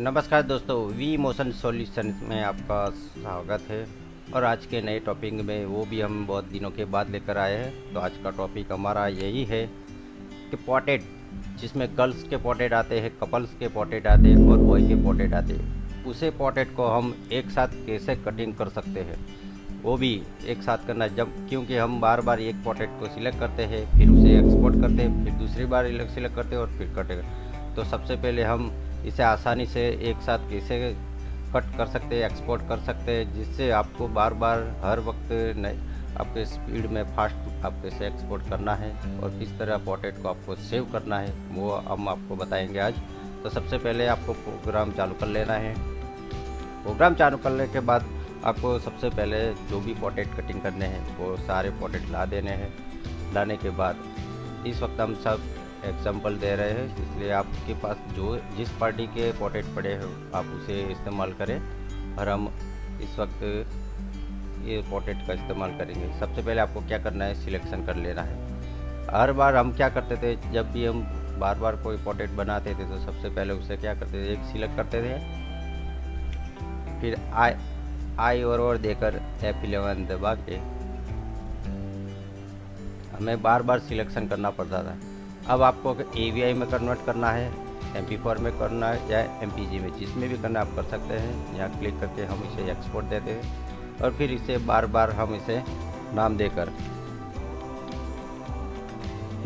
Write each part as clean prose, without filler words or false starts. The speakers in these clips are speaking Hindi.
नमस्कार दोस्तों, वी मोशन सॉल्यूशन में आपका स्वागत है। और आज के नए टॉपिक में वो भी हम बहुत दिनों के बाद लेकर आए हैं। तो आज का टॉपिक हमारा यही है कि पोर्ट्रेट, जिसमें गर्ल्स के पोर्ट्रेट आते हैं, कपल्स के पोर्ट्रेट आते हैं और बॉय के पोर्ट्रेट आते हैं, उसे पोर्ट्रेट को हम एक साथ कैसे कटिंग कर सकते हैं, वो भी एक साथ करना है। जब क्योंकि हम बार बार एक पोर्ट्रेट को सिलेक्ट करते हैं, फिर उसे एक्सपोर्ट करते हैं, फिर दूसरी बार सिलेक्ट करते हैं और फिर कटेंगे। तो सबसे पहले हम इसे आसानी से एक साथ कैसे कट कर सकते हैं, एक्सपोर्ट कर सकते हैं, जिससे आपको बार बार हर वक्त आपके स्पीड में फास्ट आप कैसे एक्सपोर्ट करना है और किस तरह पोर्ट्रेट को आपको सेव करना है, वो हम आपको बताएंगे आज। तो सबसे पहले आपको प्रोग्राम चालू कर लेना है। प्रोग्राम चालू करने के बाद आपको सबसे पहले जो भी पोर्ट्रेट कटिंग करने हैं वो सारे पोर्ट्रेट ला देने हैं। लाने के बाद इस वक्त हम सब एग्जाम्पल दे रहे हैं, इसलिए आपके पास जो जिस पार्टी के पोर्ट्रेट पड़े हैं आप उसे इस्तेमाल करें। और हम इस वक्त ये पोर्ट्रेट का इस्तेमाल करेंगे। सबसे पहले आपको क्या करना है, सिलेक्शन कर लेना है। हर बार हम क्या करते थे, जब भी हम बार बार कोई पोर्ट्रेट बनाते थे तो सबसे पहले उसे क्या करते थे, एक सिलेक्ट करते थे, फिर आई और देकर F11 दबा के हमें बार बार सिलेक्शन करना पड़ता था। अब आपको AVI में कन्वर्ट करना है, MP4 में करना है या MPG में, जिसमें भी करना आप कर सकते हैं। यहाँ क्लिक करके हम इसे एक्सपोर्ट देते हैं और फिर इसे बार बार हम इसे नाम देकर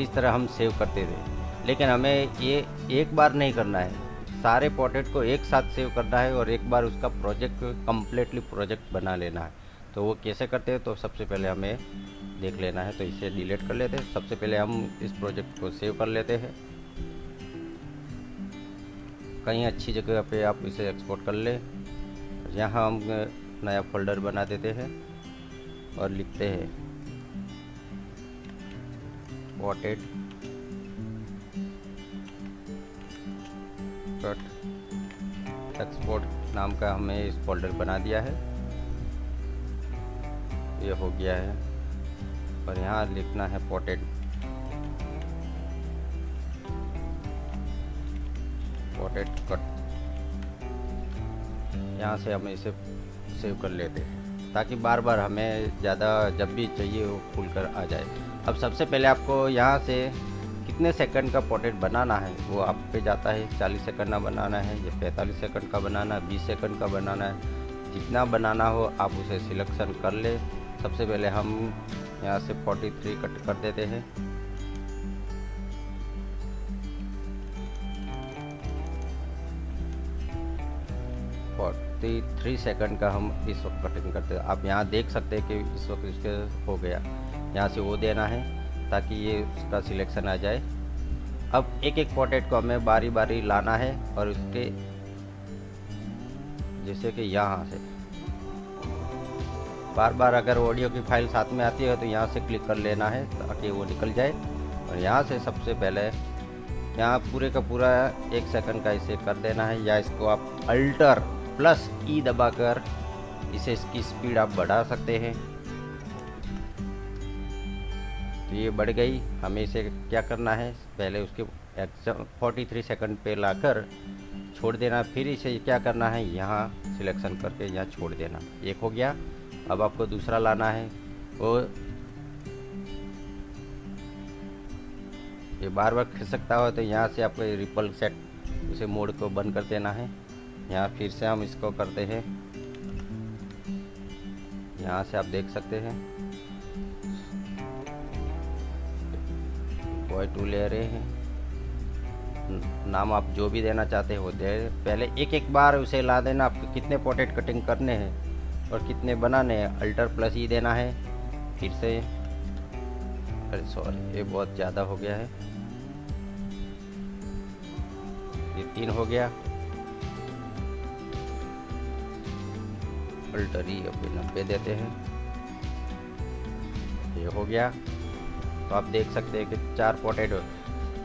इस तरह हम सेव करते थे। लेकिन हमें ये एक बार नहीं करना है, सारे पोर्ट्रेट को एक साथ सेव करना है और एक बार उसका प्रोजेक्ट कम्प्लीटली प्रोजेक्ट बना लेना है। तो वो कैसे करते हैं, तो सबसे पहले हमें देख लेना है। तो इसे डिलीट कर लेते हैं। सबसे पहले हम इस प्रोजेक्ट को सेव कर लेते हैं कहीं अच्छी जगह पे, आप इसे एक्सपोर्ट कर ले। यहाँ हम नया फोल्डर बना देते हैं और लिखते हैं पोर्ट्रेट कट एक्सपोर्ट नाम का हमें इस फोल्डर बना दिया है। ये हो गया है और यहाँ लिखना है पोर्ट्रेट कट। यहाँ से हम इसे सेव कर लेते हैं ताकि बार बार हमें ज़्यादा जब भी चाहिए वो खुल कर आ जाए। अब सबसे पहले आपको यहाँ से कितने सेकंड का पोर्ट्रेट बनाना है वो आप पे जाता है। 40 सेकंड का बनाना है या 45 सेकंड का बनाना है, 20 सेकंड का बनाना है, जितना बनाना हो आप उसे सिलेक्शन कर ले। सबसे पहले हम यहाँ से 43 कट कर देते हैं। थ्री सेकंड का हम इस वक्त कटिंग करते हैं। आप यहाँ देख सकते हैं कि इस वक्त इसके हो गया। यहाँ से वो देना है ताकि ये उसका सिलेक्शन आ जाए। अब एक एक पोर्ट्रेट को हमें बारी बारी लाना है और उसके जैसे कि यहाँ से बार बार अगर ऑडियो की फाइल साथ में आती है तो यहाँ से क्लिक कर लेना है ताकि वो निकल जाए। और यहाँ से सबसे पहले यहाँ पूरे का पूरा 1 सेकंड का इसे कर देना है, या इसको आप अल्टर प्लस E दबाकर इसे इसकी स्पीड आप बढ़ा सकते हैं। तो ये बढ़ गई। हमें इसे क्या करना है, पहले उसके 43 सेकंड पे लाकर छोड़ देना, फिर इसे क्या करना है, यहाँ सिलेक्शन करके यहाँ छोड़ देना। एक हो गया। अब आपको दूसरा लाना है, वो ये बार बार खिसकता हो तो यहाँ से आपको रिपल सेट उसे मोड को बंद कर देना है। यहाँ फिर से हम इसको करते हैं। यहाँ से आप देख सकते हैं बॉय 2 ले रहे हैं। नाम आप जो भी देना चाहते हो दे। पहले एक एक बार उसे ला देना। आपको कितने पोर्ट्रेट कटिंग करने हैं और कितने बनाने हैं, अल्टर प्लस E देना है। फिर से अरे सॉरी, ये बहुत ज़्यादा हो गया है। ये 3 हो गया। अल्टर E अब 90 देते हैं। ये हो गया। तो आप देख सकते हैं कि 4 पोर्ट्रेट,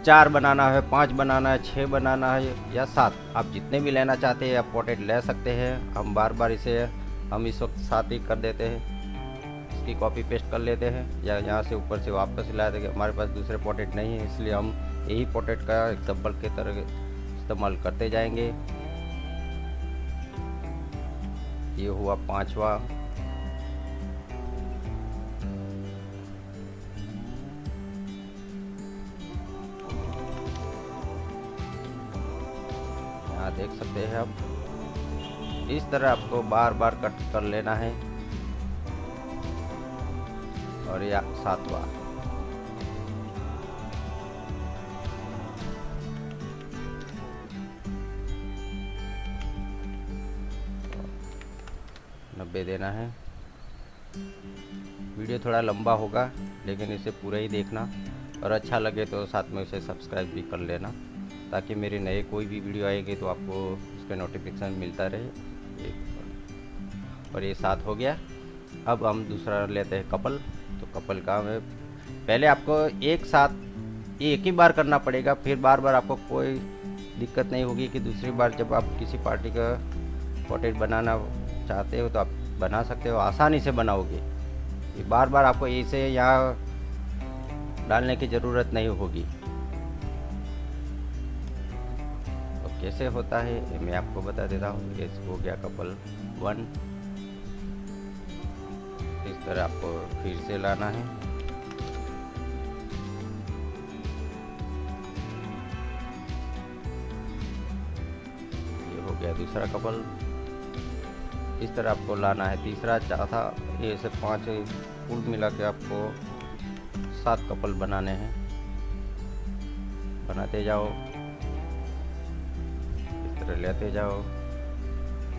4 बनाना है, 5 बनाना है, 6 बनाना है या 7, आप जितने भी लेना चाहते हैं आप पोर्ट्रेट ले सकते हैं। हम बार बार इसे हम इस वक्त 7 ही कर देते हैं। इसकी कॉपी पेस्ट कर लेते हैं या यहाँ से ऊपर से वापस ला देंगे। हमारे पास दूसरे पोर्ट्रेट नहीं है, इसलिए हम यही पोर्ट्रेट का एग्जाम्पल के तरह इस्तेमाल करते जाएंगे। ये हुआ 5वां। यहाँ देख सकते हैं आप। इस तरह आपको बार बार कट कर लेना है। और यह 7वां। नब्बे देना है। वीडियो थोड़ा लंबा होगा, लेकिन इसे पूरा ही देखना, और अच्छा लगे तो साथ में उसे सब्सक्राइब भी कर लेना, ताकि मेरे नए कोई भी वीडियो आएगी तो आपको उसका नोटिफिकेशन मिलता रहे। और ये 7 हो गया। अब हम दूसरा लेते हैं कपल। तो कपल का मैं पहले आपको एक साथ एक ही बार करना पड़ेगा, फिर बार बार आपको कोई दिक्कत नहीं होगी कि दूसरी बार जब आप किसी पार्टी का पोर्ट्रेट बनाना चाहते हो तो आप बना सकते हो, आसानी से बनाओगे। ये बार बार आपको इसे यहाँ डालने की ज़रूरत नहीं होगी। तो कैसे होता है ये मैं आपको बता देता हूँ। ये हो गया कपल 1। इस तरह आपको फिर से लाना है। ये हो गया दूसरा कपल। इस तरह आपको लाना है तीसरा, चौथा, ये से 5 कुल मिला के आपको 7 कपल बनाने हैं। बनाते जाओ, इस तरह लेते जाओ।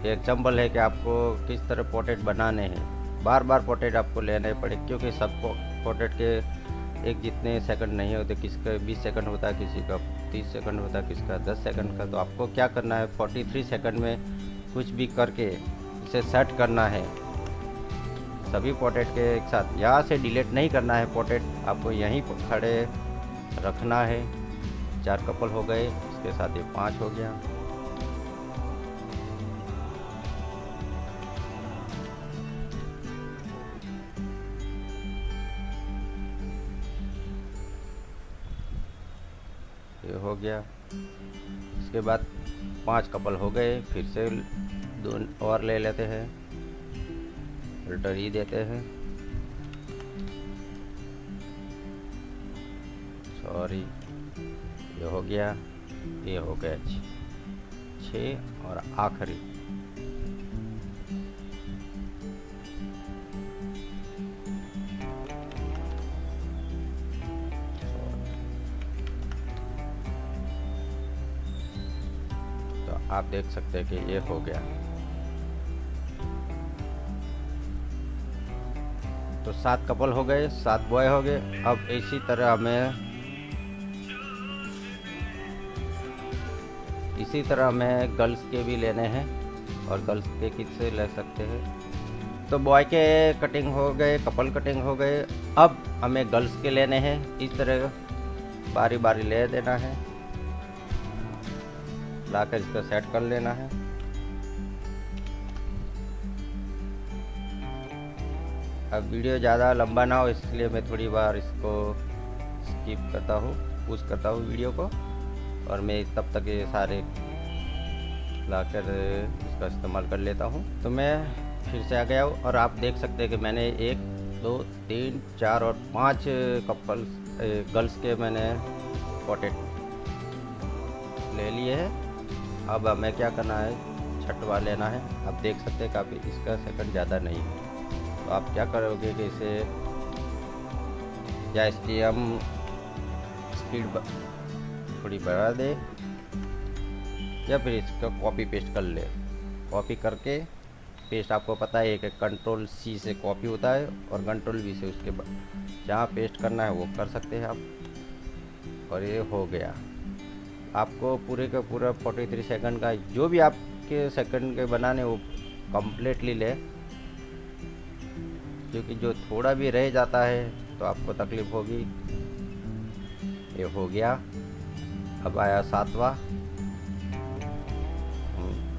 एक चंबल है कि आपको किस तरह पोर्ट्रेट बनाने हैं। बार बार पोर्ट्रेट आपको लेने पड़े, क्योंकि सब पोर्ट्रेट के एक जितने सेकंड नहीं होते, किसका 20 सेकंड होता है, किसी का 30 सेकंड होता है, किसका 10 सेकंड का। तो आपको क्या करना है, 43 सेकंड में कुछ भी करके इसे सेट करना है सभी पोर्ट्रेट के एक साथ। यहाँ से डिलीट नहीं करना है पोर्ट्रेट, आपको यहीं खड़े रखना है। 4 कपल हो गए, इसके साथ ये 5 हो गया। ये हो गया। इसके बाद 5 कपल हो गए, फिर से 2 और ले लेते हैं, फिल्टर ही देते हैं। सॉरी, ये हो गया, ये हो गया 6 और आखिरी। आप देख सकते हैं कि ये हो गया। तो 7 कपल हो गए, 7 बॉय हो गए। अब इसी तरह हमें गर्ल्स के भी लेने हैं, और गर्ल्स के किससे ले सकते हैं। तो बॉय के कटिंग हो गए, कपल कटिंग हो गए। अब हमें गर्ल्स के लेने हैं। इस तरह बारी बारी ले देना है, लाकर इसको सेट कर लेना है। अब वीडियो ज़्यादा लंबा ना हो, इसलिए मैं थोड़ी बार इसको स्किप करता हूँ, पुश करता हूँ वीडियो को, और मैं तब तक ये सारे लाकर इसका इस्तेमाल कर लेता हूँ। तो मैं फिर से आ गया हूँ, और आप देख सकते हैं कि मैंने 1 2 3 4 और 5 कपल गर्ल्स के मैंने पोर्ट्रेट ले लिए हैं। अब हमें क्या करना है, छठवा लेना है। आप देख सकते हैं काफ़ी इसका सेकंड ज़्यादा नहीं है। तो आप क्या करोगे कि इसे या इसकी हम स्पीड थोड़ी बढ़ा दे, या फिर इसका कॉपी पेस्ट कर ले। कॉपी करके पेस्ट, आपको पता है कि कंट्रोल C से कॉपी होता है, और कंट्रोल V से उसके बाद जहाँ पेस्ट करना है वो कर सकते हैं आप। और ये हो गया। आपको पूरे का पूरा 43 सेकंड का जो भी आपके सेकंड के बनाने वो कम्प्लीटली ले, क्योंकि जो थोड़ा भी रह जाता है तो आपको तकलीफ होगी। ये हो गया। अब आया 7वां,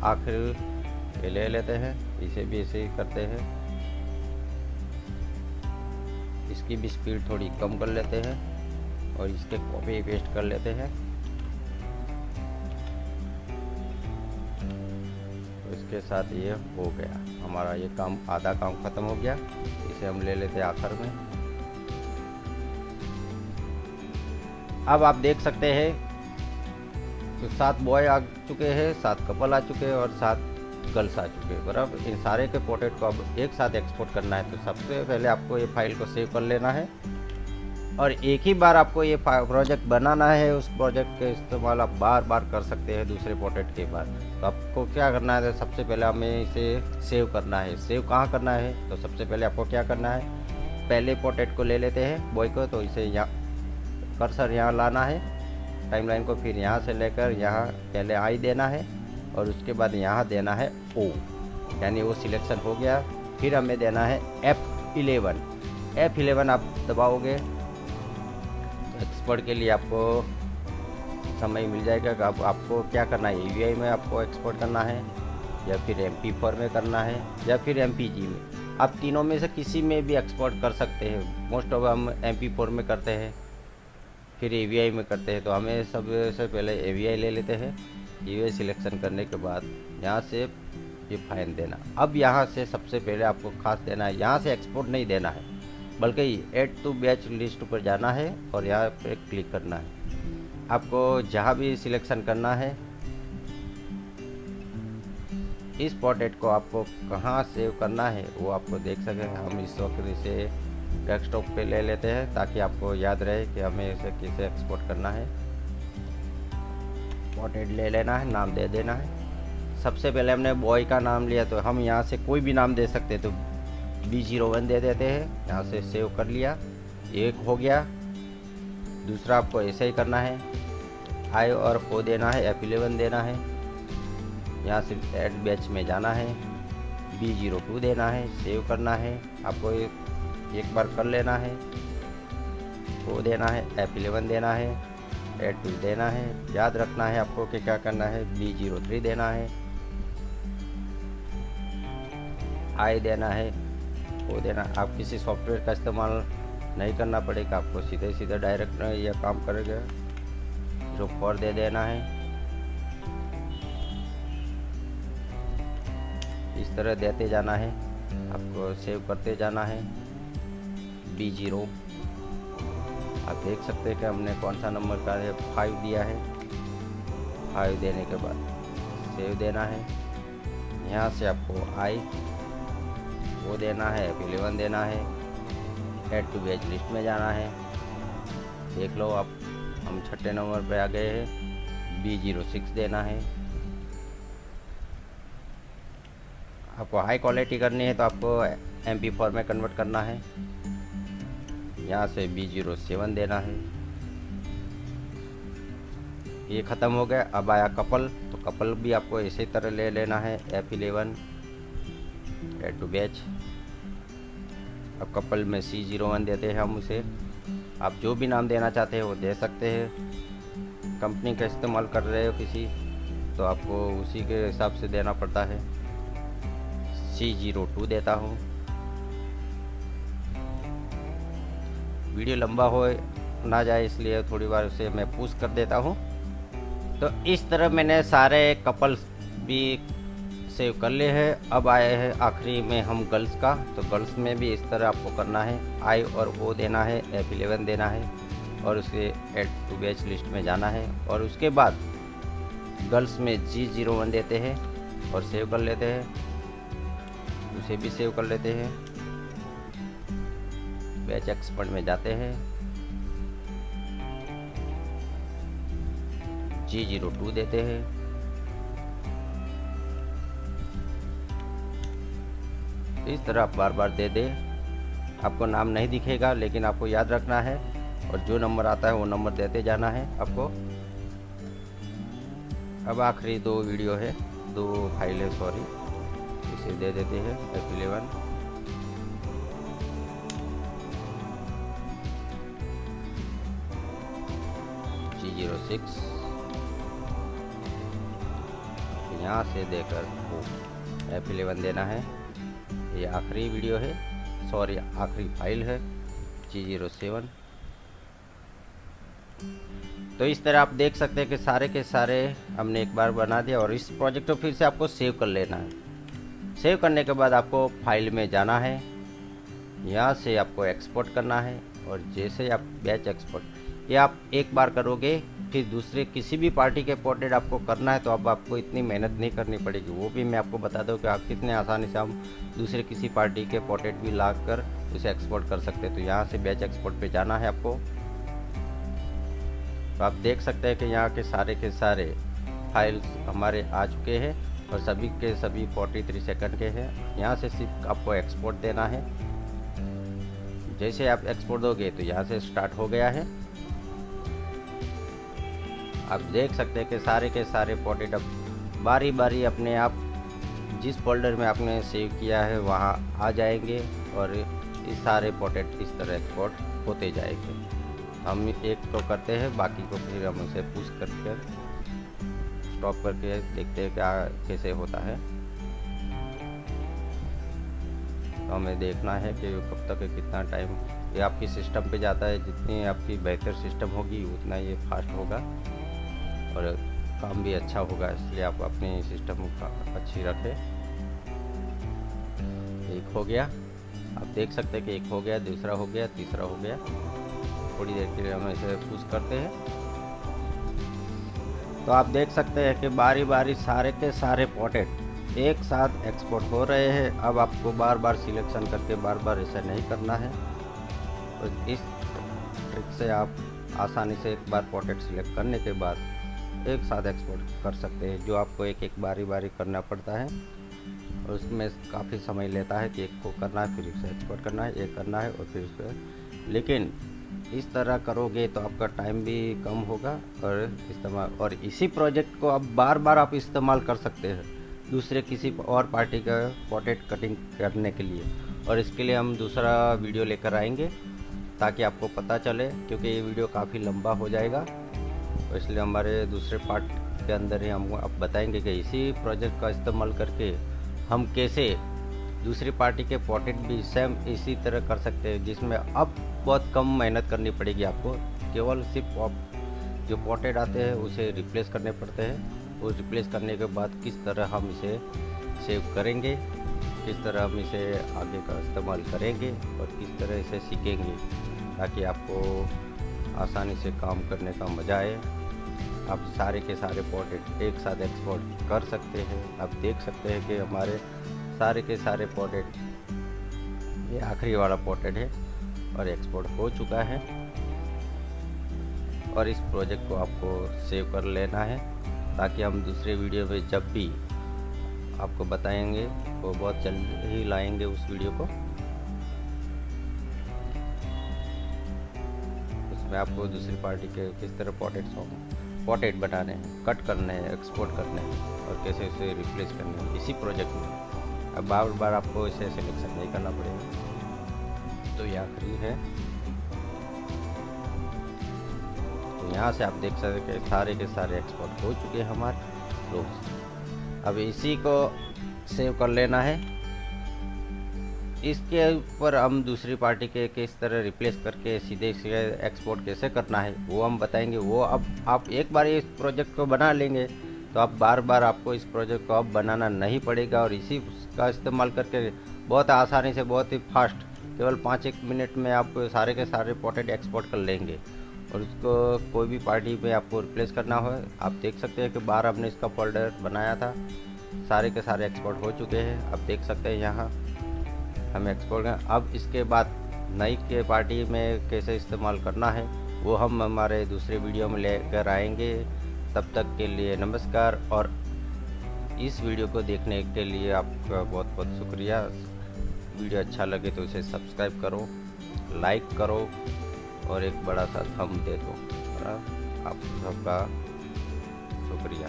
आखिर ये ले लेते हैं। इसे भी ऐसे ही करते हैं। इसकी भी स्पीड थोड़ी कम कर लेते हैं, और इसके कॉपी पेस्ट कर लेते हैं। इसके साथ ये हो गया हमारा, ये काम आधा काम ख़त्म हो गया। इसे हम ले लेते हैं आखिर में। अब आप देख सकते हैं तो 7 बॉय आ चुके हैं, 7 कपल आ चुके हैं और 7 गर्ल्स आ चुके हैं। बराबर इन सारे के पोर्ट्रेट को अब एक साथ एक्सपोर्ट करना है। तो सबसे पहले आपको ये फाइल को सेव कर लेना है और एक ही बार आपको ये प्रोजेक्ट बनाना है। उस प्रोजेक्ट के इस्तेमाल आप बार बार कर सकते हैं दूसरे प्रोजेक्ट के बाद। तो आपको क्या करना है, सबसे पहले हमें इसे सेव करना है। सेव कहाँ करना है, तो सबसे पहले आपको क्या करना है, पहले पोर्ट्रेट को ले लेते हैं बॉय को। तो इसे यहाँ कर्सर यहाँ लाना है टाइमलाइन को, फिर यहाँ से लेकर यहाँ पहले आई देना है और उसके बाद यहाँ देना है ओ, यानी वो सिलेक्शन हो गया। फिर हमें देना है F11। F11 आप दबाओगे एक्सपोर्ट के लिए आपको समय मिल जाएगा कि आपको क्या करना है, AVI में आपको एक्सपोर्ट करना है या फिर MP4 में करना है या फिर MPG में। आप तीनों में से किसी में भी एक्सपोर्ट कर सकते हैं। मोस्ट ऑफ हम MP4 में करते हैं, फिर AVI में करते हैं। तो हमें सबसे पहले AVI ले लेते हैं। AVI सिलेक्शन करने के बाद यहाँ से ये फाइन देना। अब यहाँ से सबसे पहले आपको खास देना है, यहाँ से एक्सपोर्ट नहीं देना है बल्कि ऐड टू बैच लिस्ट पर जाना है और यहाँ पे क्लिक करना है। आपको जहाँ भी सिलेक्शन करना है, इस पोर्ट्रेट को आपको कहाँ सेव करना है वो आपको देख सकें। हम इस वक्त इसे डेस्कटॉप पे ले लेते हैं ताकि आपको याद रहे कि हमें इसे कैसे एक्सपोर्ट करना है। पोर्ट्रेट ले लेना है, नाम दे देना है। सबसे पहले हमने बॉय का नाम लिया तो हम यहाँ से कोई भी नाम दे सकते हैं। तो B01 दे देते हैं, यहाँ से सेव कर लिया, एक हो गया। दूसरा आपको ऐसे ही करना है, I और O देना है, F11 देना है, यहाँ से ऐड बैच में जाना है, B02 देना है, सेव करना है। आपको एक बार कर लेना है, O देना है, F11 देना है, ऐड टू देना है। याद रखना है आपको कि क्या करना है, B03 देना है, I देना है, वो देना। आप किसी सॉफ्टवेयर का इस्तेमाल नहीं करना पड़ेगा, आपको सीधे सीधे डायरेक्ट यह काम करेगा। 04 दे देना है, इस तरह देते जाना है, आपको सेव करते जाना है। B0 आप देख सकते हैं कि हमने कौन सा नंबर का है, 5 दिया है। 5 देने के बाद सेव देना है। यहाँ से आपको I वो देना है, F11 देना है, ऐड टू बैच लिस्ट में जाना है। देख लो आप, हम 6ठे नंबर पे आ गए हैं। B06 देना है। आपको हाई क्वालिटी करनी है तो आपको MP4 में कन्वर्ट करना है। यहाँ से B07 देना है। ये ख़त्म हो गया। अब आया कपल, तो कपल भी आपको इसी तरह ले लेना है, F11 ऐड टू बैच। अब कपल में C01 देते हैं हम उसे। आप जो भी नाम देना चाहते हैं वो दे सकते हैं। कंपनी का इस्तेमाल कर रहे हो किसी, तो आपको उसी के हिसाब से देना पड़ता है। C02 देता हूँ। वीडियो लंबा हो ना जाए इसलिए थोड़ी बार उसे मैं पुश कर देता हूँ। तो इस तरह मैंने सारे कपल्स भी सेव कर लिए हैं। अब आए हैं आखिरी में हम गर्ल्स का। तो गर्ल्स में भी इस तरह आपको करना है, I और O देना है, F11 देना है और उसके ऐड टू बैच लिस्ट में जाना है। और उसके बाद गर्ल्स में G01 देते हैं और सेव कर लेते हैं। उसे भी सेव कर लेते हैं। बैच एक्सपर्ट में जाते हैं, G02 देते हैं। इस तरह आप बार बार दे दे। आपको नाम नहीं दिखेगा लेकिन आपको याद रखना है और जो नंबर आता है वो नंबर देते जाना है आपको। अब आखिरी 2 वीडियो है, 2 फाइल है, सॉरी, इसे दे देते हैं F11। G06 यहाँ से देकर F11 देना है। ये आखिरी वीडियो है, सॉरी आखिरी फाइल है, G07। तो इस तरह आप देख सकते हैं कि सारे के सारे हमने एक बार बना दिया और इस प्रोजेक्ट को फिर से आपको सेव कर लेना है। सेव करने के बाद आपको फाइल में जाना है, यहाँ से आपको एक्सपोर्ट करना है। और जैसे आप बैच एक्सपोर्ट ये आप एक बार करोगे, फिर दूसरे किसी भी पार्टी के पोर्ट्रेट आपको करना है तो अब आपको इतनी मेहनत नहीं करनी पड़ेगी। वो भी मैं आपको बता दूं कि आप कितने आसानी से हम दूसरे किसी पार्टी के पोर्ट्रेट भी ला कर उसे एक्सपोर्ट कर सकते हैं। तो यहाँ से बैच एक्सपोर्ट पे जाना है आपको। तो आप देख सकते हैं कि यहाँ के सारे फाइल्स हमारे आ चुके हैं और सभी के सभी 43 सेकंड के हैं। यहाँ से सिर्फ आपको एक्सपोर्ट देना है। जैसे आप एक्सपोर्ट दोगे तो यहाँ से स्टार्ट हो गया है। आप देख सकते हैं कि के सारे पोर्ट्रेट अब बारी बारी अपने आप जिस फोल्डर में आपने सेव किया है वहाँ आ जाएंगे और इस सारे पोर्ट्रेट इस तरह एक्सपोर्ट होते जाएंगे। हम एक तो करते हैं, बाकी को फिर हम उसे पुश करके स्टॉप करके देखते हैं क्या कैसे होता है। तो हमें देखना है कि कब तक कितना टाइम ये आपकी सिस्टम पे जाता है। जितनी आपकी बेहतर सिस्टम होगी उतना ये फास्ट होगा और काम भी अच्छा होगा, इसलिए आप अपनी सिस्टम अच्छी रखें। एक हो गया, आप देख सकते हैं कि एक हो गया, दूसरा हो गया, तीसरा हो गया। थोड़ी देर के लिए हम इसे पुश करते हैं। तो आप देख सकते हैं कि बारी बारी सारे के सारे पोर्ट्रेट एक साथ एक्सपोर्ट हो रहे हैं। अब आपको बार बार सिलेक्शन करके बार बार ऐसा नहीं करना है। तो इस ट्रिक से आप आसानी से एक बार पोर्ट्रेट सिलेक्ट करने के बाद एक साथ एक्सपोर्ट कर सकते हैं, जो आपको एक एक बारी बारी करना पड़ता है और उसमें काफ़ी समय लेता है कि एक को करना है, फिर उसे एक्सपोर्ट करना है, एक करना है और फिर उसे। लेकिन इस तरह करोगे तो आपका टाइम भी कम होगा और इस्तेमाल, और इसी प्रोजेक्ट को अब बार बार आप इस्तेमाल कर सकते हैं दूसरे किसी और पार्टी का पोर्ट्रेट कटिंग करने के लिए। और इसके लिए हम दूसरा वीडियो लेकर आएंगे ताकि आपको पता चले, क्योंकि ये वीडियो काफ़ी लंबा हो जाएगा। तो इसलिए हमारे दूसरे पार्ट के अंदर ही हम आप बताएंगे कि इसी प्रोजेक्ट का इस्तेमाल करके हम कैसे दूसरी पार्टी के पोर्ट्रेट भी सेम इसी तरह कर सकते हैं, जिसमें अब बहुत कम मेहनत करनी पड़ेगी आपको। केवल सिर्फ जो पोर्ट्रेट आते हैं उसे रिप्लेस करने पड़ते हैं। वो रिप्लेस करने के बाद किस तरह हम इसे सेव करेंगे, किस तरह हम इसे आगे का इस्तेमाल करेंगे और किस तरह इसे सीखेंगे, ताकि आपको आसानी से काम करने का मज़ा आए। आप सारे के सारे पोर्ट्रेट एक साथ एक्सपोर्ट कर सकते हैं। आप देख सकते हैं कि हमारे सारे के सारे पोर्ट्रेट, ये आखिरी वाला पोर्ट्रेट है और एक्सपोर्ट हो चुका है। और इस प्रोजेक्ट को आपको सेव कर लेना है ताकि हम दूसरे वीडियो में जब भी आपको बताएंगे वो बहुत जल्द ही लाएंगे उस वीडियो को। उसमें आपको दूसरी पार्टी के किस तरह पोर्ट्रेट बनाने हैं, कट करने हैं, एक्सपोर्ट करने हैं और कैसे उसे रिप्लेस करने हैं इसी प्रोजेक्ट में। अब बार बार आपको इसे सिलेक्शन नहीं करना पड़ेगा। तो ये आखिरी है। तो यहाँ से आप देख सकते हैं सारे के सारे एक्सपोर्ट हो चुके हैं हमारे लोग। अब इसी को सेव कर लेना है। इसके ऊपर हम दूसरी पार्टी के किस तरह रिप्लेस करके सीधे एक्सपोर्ट कैसे करना है वो हम बताएंगे। वो अब आप एक बार इस प्रोजेक्ट को बना लेंगे तो अब बार बार आपको इस प्रोजेक्ट को अब बनाना नहीं पड़ेगा और इसी का इस्तेमाल करके बहुत आसानी से, बहुत ही फास्ट, केवल 5-1 मिनट में आप सारे के सारे पोर्ट्रेट एक्सपोर्ट कर लेंगे। और उसको कोई भी पार्टी में आपको रिप्लेस करना हो, आप देख सकते हैं कि बाहर हमने इसका फोल्डर बनाया था, सारे के सारे एक्सपोर्ट हो चुके हैं। आप देख सकते हैं यहाँ हम एक्सपोर्ट हैं। अब इसके बाद नई के पार्टी में कैसे इस्तेमाल करना है वो हम हमारे दूसरे वीडियो में लेकर आएंगे। तब तक के लिए नमस्कार। और इस वीडियो को देखने के लिए आपका बहुत बहुत शुक्रिया। वीडियो अच्छा लगे तो इसे सब्सक्राइब करो, लाइक करो और एक बड़ा सा थंब दे दो। आप सबका शुक्रिया।